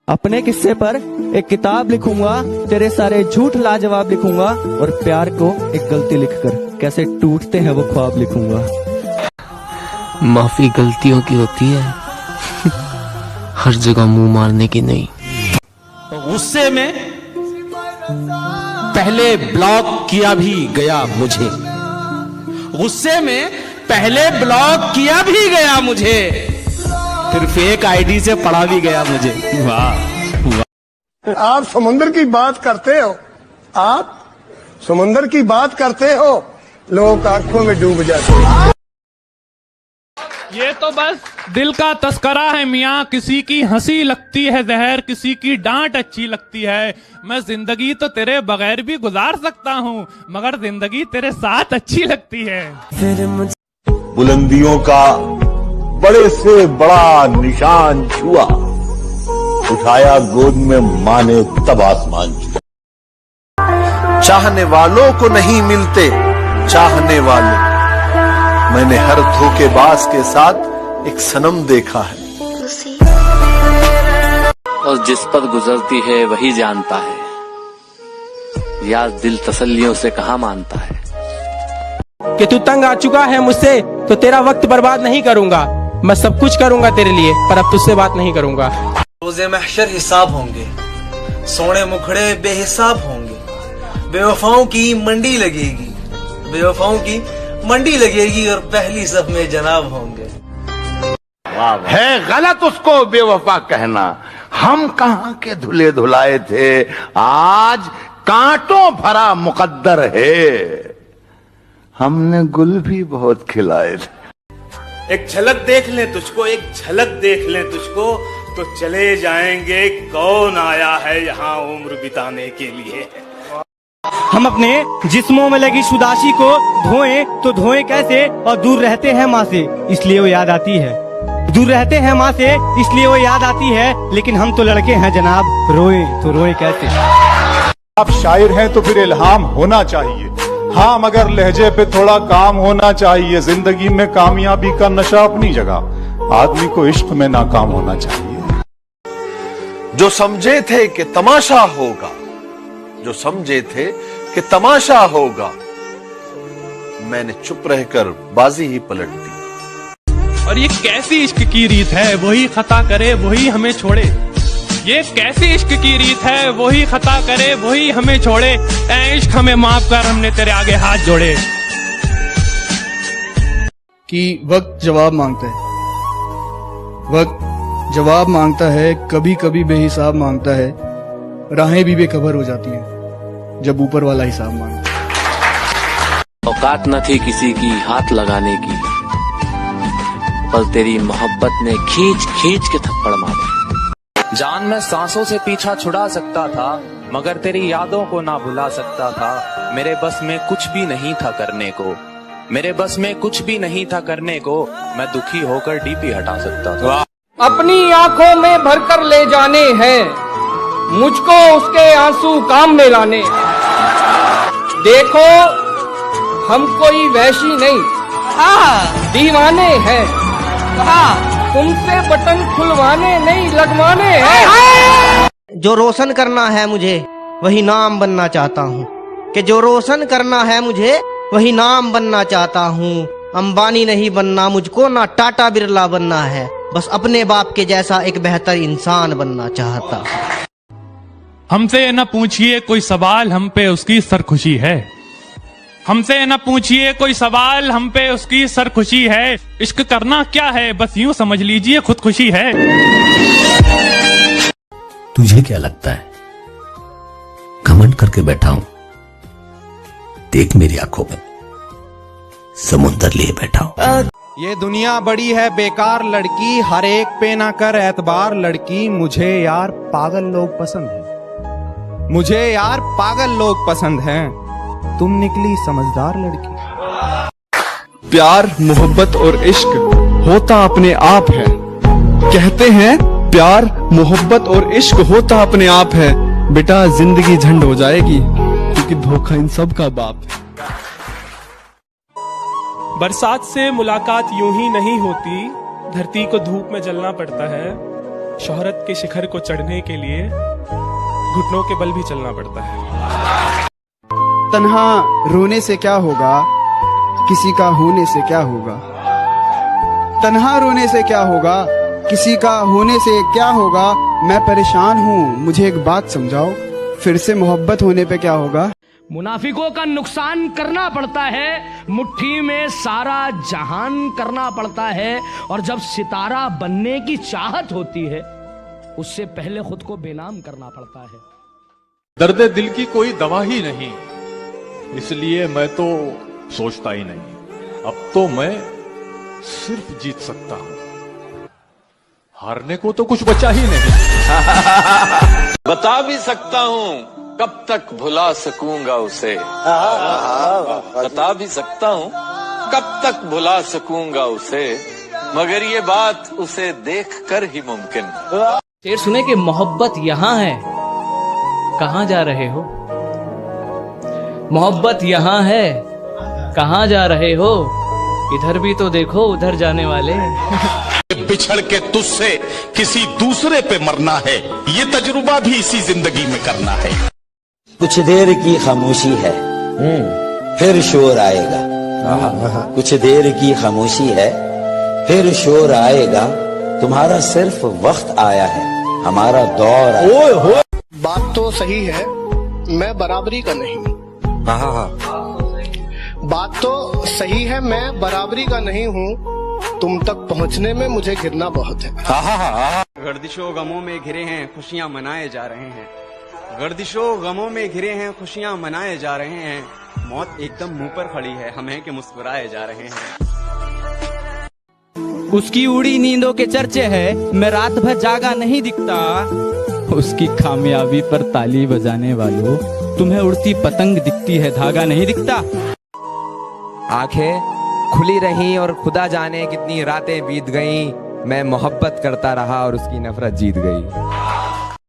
अपने किस्से पर एक किताब लिखूंगा, तेरे सारे झूठ लाजवाब लिखूंगा और प्यार को एक गलती लिखकर कैसे टूटते हैं वो ख्वाब लिखूंगा। माफी गलतियों की होती है, हर जगह मुंह मारने की नहीं। गुस्से में पहले ब्लॉक किया भी गया मुझे, गुस्से में पहले ब्लॉक किया भी गया मुझे, फिर फेक आईडी से पढ़ा भी गया मुझे। वाह वाह। आप समुद्र की बात करते हो, आप समुद्र की बात करते हो, लोग आंखों में डूब जाते हैं। ये तो बस दिल का तस्करा है मियाँ, किसी की हंसी लगती है जहर, किसी की डांट अच्छी लगती है। मैं जिंदगी तो तेरे बगैर भी गुजार सकता हूँ, मगर जिंदगी तेरे साथ अच्छी लगती है। बुलंदियों का बड़े से बड़ा निशान छुआ, उठाया गोद में माँ ने तब आसमान छुआ। चाहने वालों को नहीं मिलते चाहने वाले, मैंने हर धोखेबाज के साथ एक सनम देखा है। और जिस पर गुजरती है वही जानता है, यार दिल तसल्लियों से कहाँ मानता है। कि तू तंग आ चुका है मुझसे तो तेरा वक्त बर्बाद नहीं करूंगा, मैं सब कुछ करूंगा तेरे लिए, पर अब तुझसे बात नहीं करूंगा। रोज़े महशर हिसाब होंगे, सोने मुखड़े बेहिसाब होंगे, बेवफाओं की मंडी लगेगी, बेवफाओं की मंडी लगेगी और पहली सब में जनाब होंगे। है गलत उसको बेवफा कहना, हम कहाँ के धुले धुलाए थे, आज कांटों भरा मुकद्दर है, हमने गुल भी बहुत खिलाए थे। एक झलक देख ले तुझको, एक झलक देख ले तुझको, तो चले जाएंगे कौन आया है यहाँ उम्र बिताने के लिए। हम अपने जिस्मों में लगी शुदाशी को धोएं तो धोएं कैसे, और दूर रहते हैं माँ से इसलिए वो याद आती है, दूर रहते हैं माँ से इसलिए वो याद आती है, लेकिन हम तो लड़के हैं जनाब, रोए तो रोए कैसे। आप शायर हैं तो फिर इल्हाम होना चाहिए, हाँ मगर लहजे पे थोड़ा काम होना चाहिए। जिंदगी में कामयाबी का नशा अपनी जगह, आदमी को इश्क में नाकाम होना चाहिए। जो समझे थे कि तमाशा होगा, जो समझे थे कि तमाशा होगा, मैंने चुप रहकर बाजी ही पलट दी। और ये कैसी इश्क की रीत है, वही खता करे वही हमें छोड़े। ये कैसी इश्क की रीत है, वही खता करे वही हमें छोड़े। ऐ इश्क हमें माफ कर, हमने तेरे आगे हाथ जोड़े। कि वक्त जवाब मांगता है, वक्त जवाब मांगता है, कभी कभी बेहिसाब मांगता है, राहें भी बेखबर हो जाती हैं जब ऊपर वाला हिसाब मांगता है। औकात न थी किसी की हाथ लगाने की, पर तेरी मोहब्बत ने खींच खींच के थप्पड़ मारा। जान में सांसों से पीछा छुड़ा सकता था, मगर तेरी यादों को ना भुला सकता था। मेरे बस में कुछ भी नहीं था करने को, मेरे बस में कुछ भी नहीं था करने को, मैं दुखी होकर डीपी हटा सकता था। अपनी आंखों में भरकर ले जाने हैं, मुझको उसके आंसू काम में लाने। देखो हम कोई वैशी नहीं, दीवाने हैं, तुमसे बटन खुलवाने नहीं लगवाने हैं। जो रोशन करना है मुझे वही नाम बनना चाहता हूँ, कि जो रोशन करना है मुझे वही नाम बनना चाहता हूँ। अंबानी नहीं बनना मुझको, ना टाटा बिरला बनना है, बस अपने बाप के जैसा एक बेहतर इंसान बनना चाहता हूँ। हमसे न पूछिए कोई सवाल, हम पे उसकी सरखुशी है। हमसे न पूछिए कोई सवाल, हम पे उसकी सरखुशी है। इश्क करना क्या है, बस यूं समझ लीजिए खुदकुशी है। तुझे क्या लगता है घमंड करके बैठा हूं, देख मेरी आंखों में समुंदर लिए बैठा हूं। ये दुनिया बड़ी है बेकार लड़की, हर एक पे ना कर एतबार लड़की। मुझे यार पागल लोग पसंद हैं, मुझे यार पागल लोग पसंद हैं, तुम निकली समझदार लड़की। प्यार मोहब्बत और इश्क होता अपने आप है, कहते हैं प्यार मोहब्बत और इश्क होता अपने आप है। बेटा जिंदगी झंड हो जाएगी क्योंकि धोखा इन सब का बाप है। बरसात से मुलाकात यूं ही नहीं होती, धरती को धूप में जलना पड़ता है। शोहरत के शिखर को चढ़ने के लिए घुटनों के बल भी चलना पड़ता है। तन्हा रोने से क्या होगा, किसी का होने से क्या होगा। तन्हा रोने से क्या होगा, किसी का होने से क्या होगा। मैं परेशान हूँ, मुझे एक बात समझाओ, फिर से मोहब्बत होने पे क्या होगा। मुनाफिकों का नुकसान करना पड़ता है, मुट्ठी में सारा जहान करना पड़ता है, और जब सितारा बनने की चाहत होती है उससे पहले खुद को बेनाम करना पड़ता है। दर्द दिल की कोई दवा ही नहीं, इसलिए मैं तो सोचता ही नहीं। अब तो मैं सिर्फ जीत सकता हूं, हारने को तो कुछ बचा ही नहीं। बता भी सकता हूँ कब तक भुला सकूंगा उसे, बता भी सकता हूँ कब तक भुला सकूंगा उसे, मगर ये बात उसे देखकर ही मुमकिन। शेर सुने कि मोहब्बत यहाँ है, कहाँ जा रहे हो। मोहब्बत यहाँ है, कहाँ जा रहे हो, इधर भी तो देखो उधर जाने वाले। बिछड़ के तुझसे किसी दूसरे पे मरना है, ये तजुर्बा भी इसी जिंदगी में करना है। कुछ देर की खामोशी है, फिर शोर आएगा। कुछ देर की खामोशी है, फिर शोर आएगा। तुम्हारा सिर्फ वक्त आया है, हमारा दौर आया। बात तो सही है, मैं बराबरी का नहीं। बात तो सही है, मैं बराबरी का नहीं हूँ। तुम तक पहुँचने में मुझे गिरना बहुत है। गर्दिशों गमों में घिरे हैं, खुशियाँ मनाए जा रहे हैं। गर्दिशों गमों में घिरे हैं, खुशियाँ मनाए जा रहे हैं। मौत एकदम मुंह पर खड़ी है, हम हैं कि मुस्कुराए जा रहे हैं। उसकी उड़ी नींदों के चर्चे है, मैं रात भर जागा नहीं दिखता। उसकी कामयाबी पर ताली बजाने वालों, तुम्हें उड़ती पतंग दिखती है, धागा नहीं दिखता। आंखें खुली रहीं और खुदा जाने कितनी रातें बीत गईं, मैं मोहब्बत करता रहा और उसकी नफरत जीत गई।